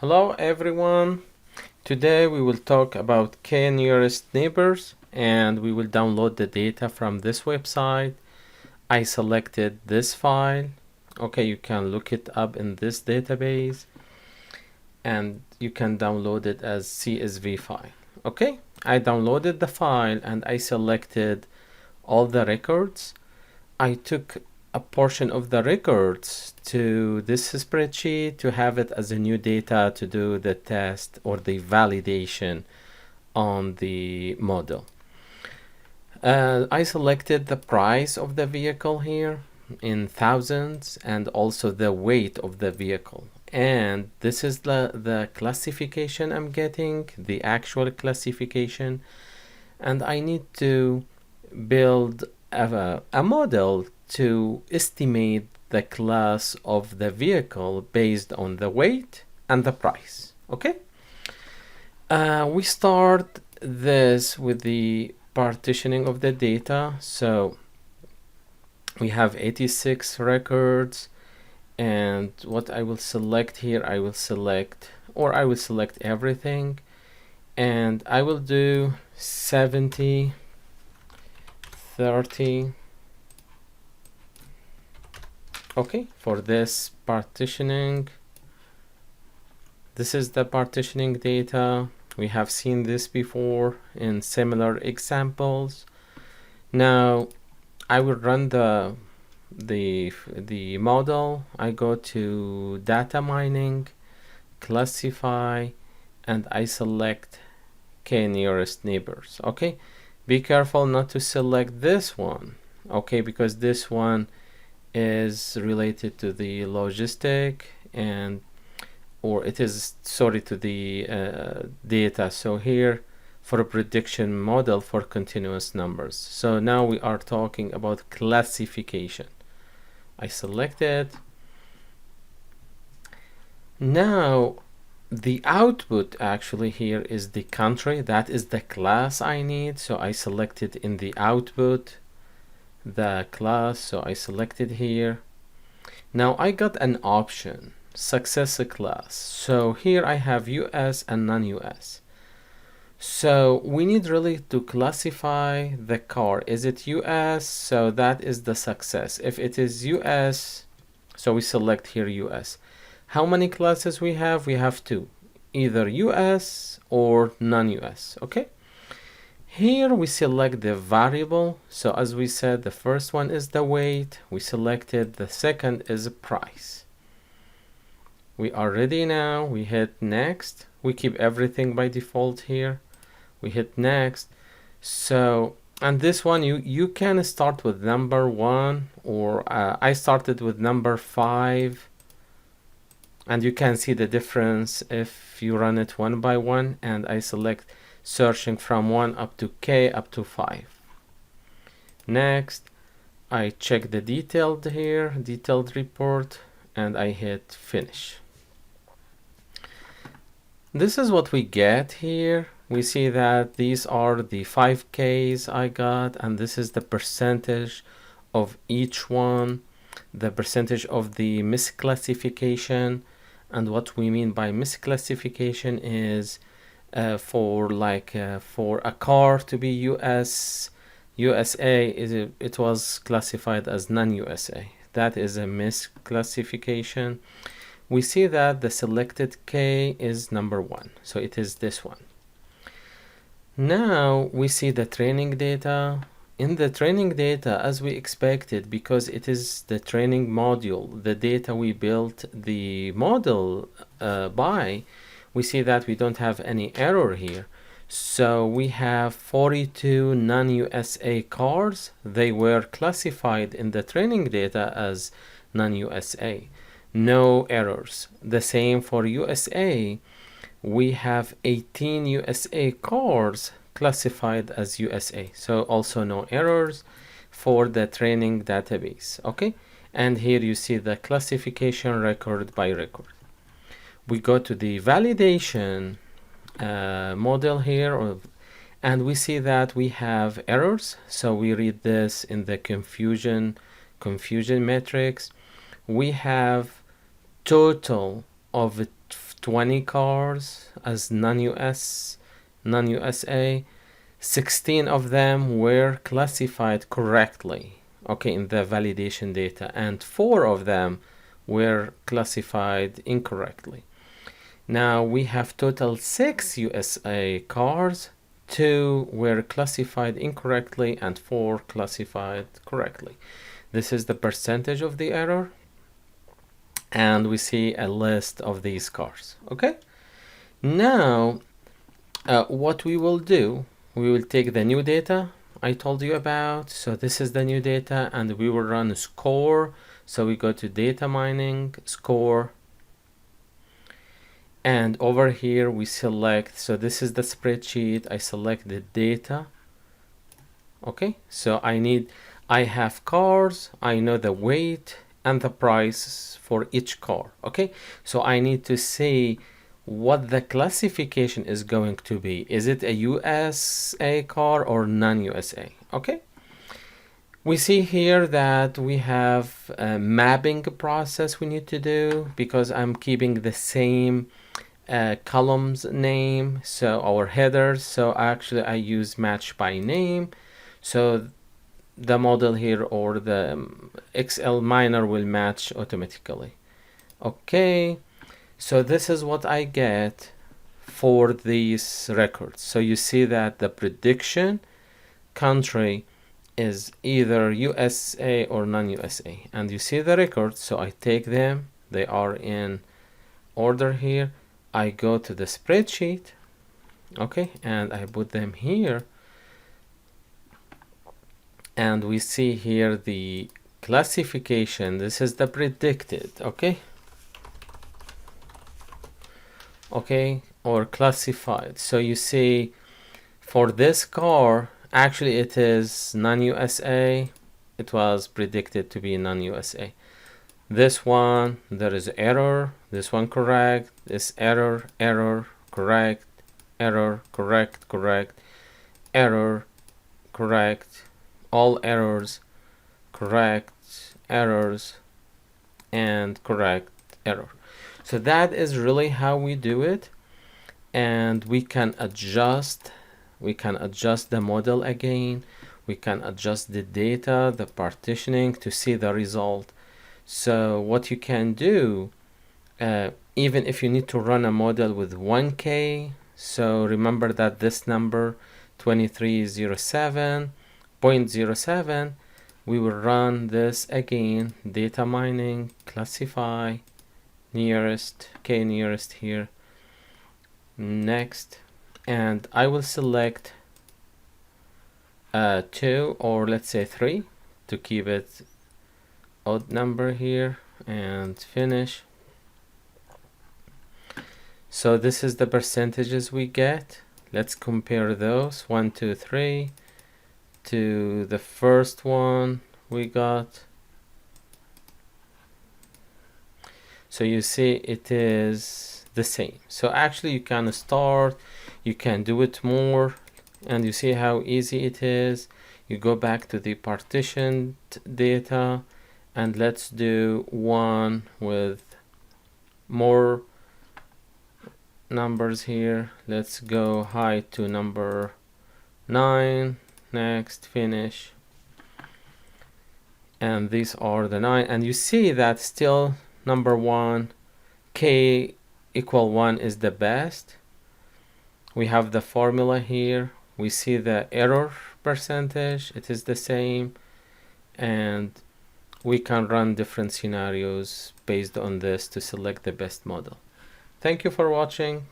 Hello everyone. Today we will talk about kNearest neighbors and we will download the data from this website. I selected this file. Okay, you can look it up in this database and you can download it as CSV file. Okay, I downloaded the file and I selected all the records. I took a portion of the records to this spreadsheet to have it as a new data to do the test or the validation on the model. I selected the price of the vehicle here in thousands and also the weight of the vehicle. And this is the classification I'm getting, the actual classification. And I need to build a model to estimate the class of the vehicle based on the weight and the price. Okay, we start this with the partitioning of the data. So we have 86 records, and what I will select here, I will select everything, and I will do 70 30. Okay, for this partitioning, this is the partitioning data. We have seen this before in similar examples. Now I will run the model. I go to data mining, classify, and I select kNearest neighbors. Okay, be careful not to select this one, okay, because this one is related to the logistic or it is to the data. So here for a prediction model for continuous numbers. So now we are talking about classification. I select it. Now the output actually here is the country. That is the class I need. So I selected in the output the class. So I selected here. Now I got an option, successor class. So here I have US and non-US. So we need really to classify the car. Is it US? So that is the success. If it is US, so we select here US. How many classes we have? We have two, either US or non-US. Okay. Here we select the variable. So as we said, the first one is the weight. We selected. The second is price. We are ready now. We hit next. We keep everything by default here. We hit next. So, and this one you can start with number 1 or I started with number 5. And you can see the difference if you run it one by one, and I select searching from 1 up to K up to 5. Next, I check the detailed report, and I hit finish. This is what we get here. We see that these are the 5Ks I got, and this is the percentage of each one, the percentage of the misclassification. And what we mean by misclassification is for a car to be USA, it was classified as non-USA. That is a misclassification. We see that the selected K is number 1, so it is this one. Now we see the training data. In the training data, as we expected, because it is the training module, the data we built the model by, we see that we don't have any error here. So we have 42 non-USA cars. They were classified in the training data as non-USA. No errors. The same for USA. We have 18 USA cars classified as USA, so also no errors for the training database. Okay, and here you see the classification record by record. We go to the validation model here, and we see that we have errors. So we read this in the confusion matrix. We have total of 20 cars as non-USA. 16 of them were classified correctly, okay, in the validation data, and 4 of them were classified incorrectly. Now we have total 6 USA cars. 2 were classified incorrectly and 4 classified correctly. This is the percentage of the error, and we see a list of these cars. Okay, now what we will do, we will take the new data I told you about. So this is the new data, and we will run a score. So we go to data mining, score, and over here we select, so this is the spreadsheet. I select the data. Okay, so I have cars, I know the weight and the price for each car. Okay, so I need to see what the classification is going to be. Is it a USA car or non-USA? Okay, we see here that we have a mapping process we need to do, because I'm keeping the same columns name, so our headers. So actually I use match by name, so the model here or the XLMiner will match automatically. Okay, so this is what I get for these records. So you see that the prediction country is either USA or non-USA, and you see the records. So I take them, they are in order here. I go to the spreadsheet, okay, and I put them here, and we see here the classification. This is the predicted, okay, or classified. So you see for this car, actually it is non-USA. It was predicted to be non-USA. This one, there is error. This one correct. This error, error, correct, error, correct, correct, error, correct, all errors, correct, errors, and correct, error. So that is really how we do it, and we can adjust the model again. We can adjust the data, the partitioning, to see the result. So what you can do, even if you need to run a model with 1K, so remember that this number 2307.07, we will run this again, data mining, classify, nearest, kNearest here, next, and I will select 2 or let's say 3 to keep it odd number here, and finish. So this is the percentages we get. Let's compare those 1, 2, 3 to the first one we got. So you see it is the same. So actually you can start, you can do it more, and you see how easy it is. You go back to the partitioned data, and let's do one with more numbers here. Let's go high to number 9, next, finish, and these are the 9, and you see that still number 1, k equal 1 is the best. We have the formula here, we see the error percentage, it is the same, and we can run different scenarios based on this to select the best model. Thank you for watching.